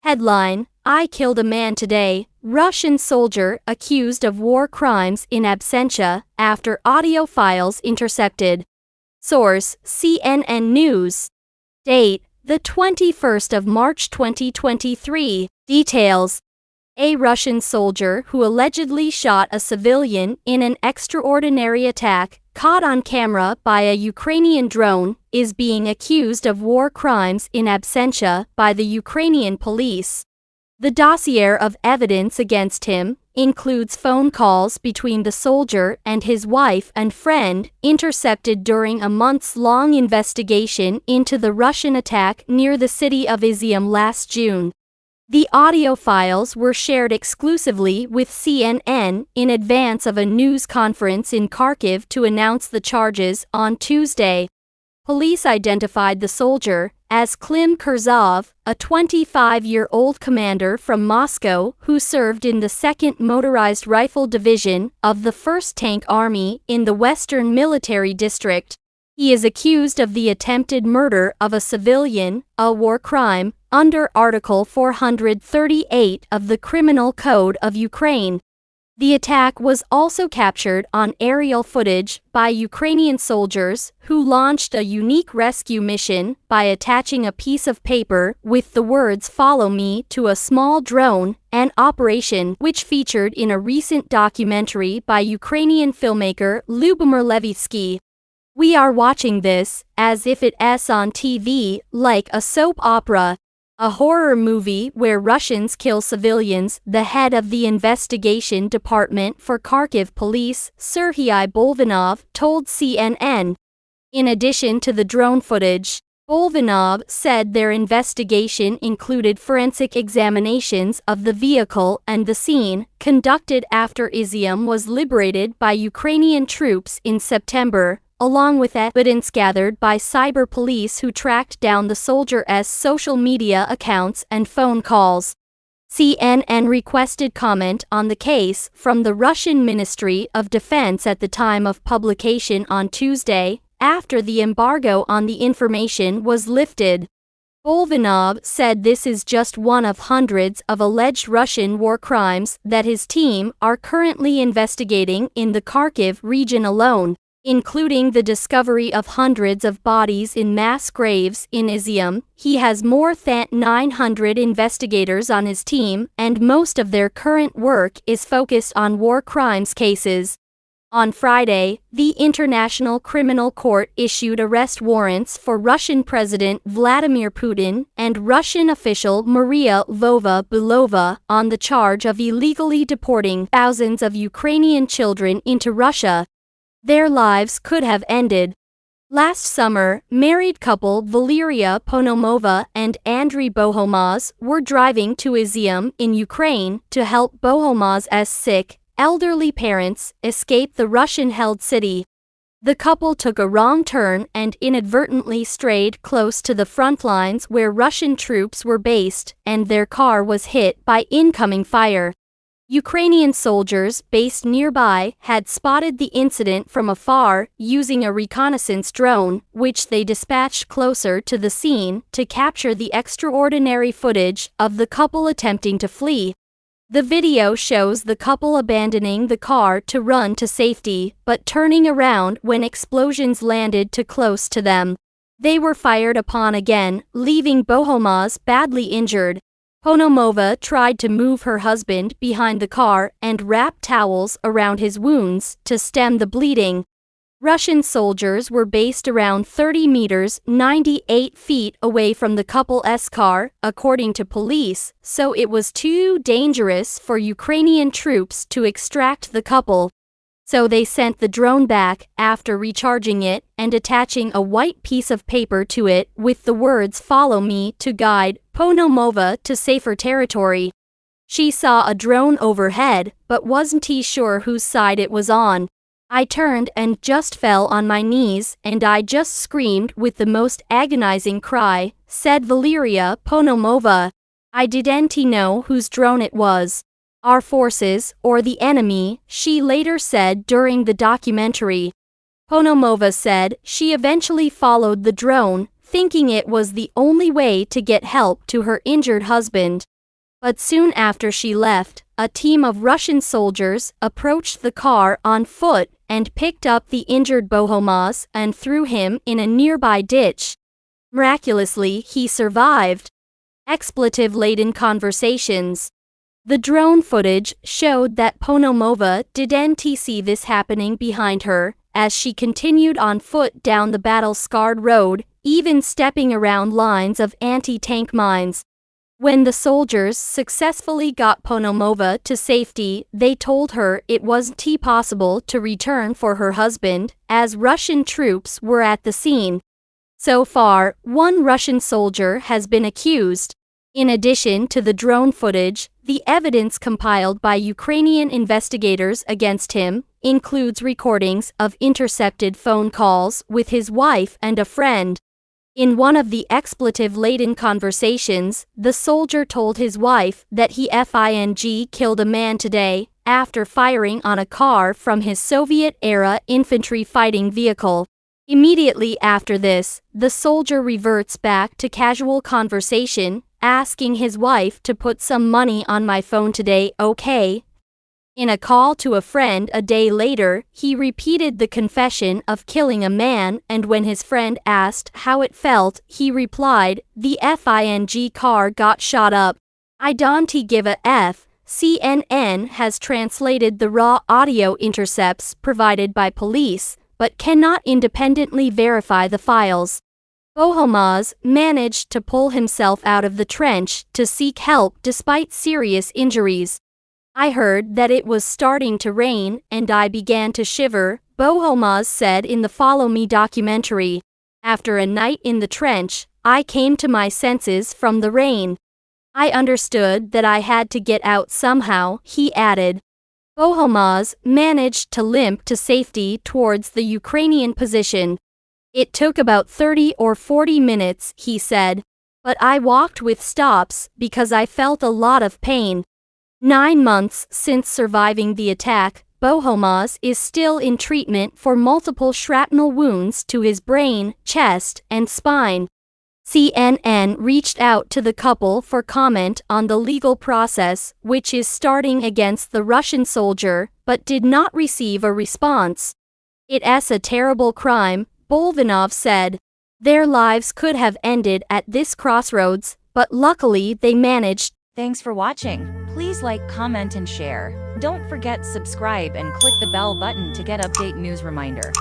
Headline: I killed a man today. Russian soldier accused of war crimes in absentia after audio files intercepted. Source: CNN News. Date: the 21st of March 2023. Details: a Russian soldier who allegedly shot a civilian in an extraordinary attack, caught on camera by a Ukrainian drone, is being accused of war crimes in absentia by the Ukrainian police. The dossier of evidence against him includes phone calls between the soldier and his wife and friend, intercepted during a months-long investigation into the Russian attack near the city of Izium last June. The audio files were shared exclusively with CNN in advance of a news conference in Kharkiv to announce the charges on Tuesday. Police identified the soldier as Klim Kurzov, a 25-year-old commander from Moscow who served in the 2nd Motorized Rifle Division of the 1st Tank Army in the Western Military District. He is accused of the attempted murder of a civilian, a war crime, under Article 438 of the Criminal Code of Ukraine. The attack was also captured on aerial footage by Ukrainian soldiers who launched a unique rescue mission by attaching a piece of paper with the words "Follow me" to a small drone, an operation which featured in a recent documentary by Ukrainian filmmaker Lyubomir Levitsky. We are watching this as if it's on TV, like a soap opera. A horror movie where Russians kill civilians, the head of the investigation department for Kharkiv police, Serhiy Bolvanov, told CNN. In addition to the drone footage, Bolvanov said their investigation included forensic examinations of the vehicle and the scene, conducted after Izium was liberated by Ukrainian troops in September, along with evidence gathered by cyber police who tracked down the soldier's social media accounts and phone calls. CNN requested comment on the case from the Russian Ministry of Defense at the time of publication on Tuesday, after the embargo on the information was lifted. Bolvanov said this is just one of hundreds of alleged Russian war crimes that his team are currently investigating in the Kharkiv region alone, including the discovery of hundreds of bodies in mass graves in Izium. He has more than 900 investigators on his team, and most of their current work is focused on war crimes cases. On Friday, the International Criminal Court issued arrest warrants for Russian President Vladimir Putin and Russian official Maria Lvova-Belova on the charge of illegally deporting thousands of Ukrainian children into Russia. Their lives could have ended. Last summer, married couple Valeria Ponomova and Andriy Bohomaz were driving to Izium in Ukraine to help Bohomaz's sick, elderly parents escape the Russian-held city. The couple took a wrong turn and inadvertently strayed close to the front lines where Russian troops were based, and their car was hit by incoming fire. Ukrainian soldiers based nearby had spotted the incident from afar using a reconnaissance drone, which they dispatched closer to the scene to capture the extraordinary footage of the couple attempting to flee. The video shows the couple abandoning the car to run to safety, but turning around when explosions landed too close to them. They were fired upon again, leaving Bohomaz badly injured. Ponomova tried to move her husband behind the car and wrap towels around his wounds to stem the bleeding. Russian soldiers were based around 30 meters (98 feet) away from the couple's car, according to police, so it was too dangerous for Ukrainian troops to extract the couple. So they sent the drone back after recharging it and attaching a white piece of paper to it with the words "Follow me" to guide Ponomova to safer territory. She saw a drone overhead, but wasn't sure whose side it was on. I turned and just fell on my knees, and I just screamed with the most agonizing cry, said Valeria Ponomova. I didn't know whose drone it was. Our forces, or the enemy, she later said during the documentary. Ponomova said she eventually followed the drone, thinking it was the only way to get help to her injured husband. But soon after she left, a team of Russian soldiers approached the car on foot and picked up the injured Bohomaz and threw him in a nearby ditch. Miraculously, he survived. Expletive-laden conversations. The drone footage showed that Ponomova didn't see this happening behind her, as she continued on foot down the battle-scarred road, even stepping around lines of anti-tank mines. When the soldiers successfully got Ponomova to safety, they told her it wasn't possible to return for her husband, as Russian troops were at the scene. So far, one Russian soldier has been accused. In addition to the drone footage, the evidence compiled by Ukrainian investigators against him includes recordings of intercepted phone calls with his wife and a friend. In one of the expletive-laden conversations, the soldier told his wife that he killed a man today, after firing on a car from his Soviet-era infantry fighting vehicle. Immediately after this, the soldier reverts back to casual conversation, asking his wife to put some money on my phone today, okay? In a call to a friend a day later, he repeated the confession of killing a man, and when his friend asked how it felt, he replied, "The car got shot up. I don't give a F." CNN has translated the raw audio intercepts provided by police, but cannot independently verify the files. Bohomaz managed to pull himself out of the trench to seek help despite serious injuries. "I heard that it was starting to rain, and I began to shiver," Bohomaz said in the Follow Me documentary. "After a night in the trench, I came to my senses from the rain. I understood that I had to get out somehow," he added. Bohomaz managed to limp to safety towards the Ukrainian position. "It took about 30 or 40 minutes," he said. "But I walked with stops because I felt a lot of pain." 9 months since surviving the attack, Bohomaz is still in treatment for multiple shrapnel wounds to his brain, chest, and spine. CNN reached out to the couple for comment on the legal process, which is starting against the Russian soldier, but did not receive a response. "It's a terrible crime," Bolvanov said. "Their lives could have ended at this crossroads, but luckily they managed." Thanks for watching. Please like, comment, and share. Don't forget subscribe and click the bell button to get update news reminder.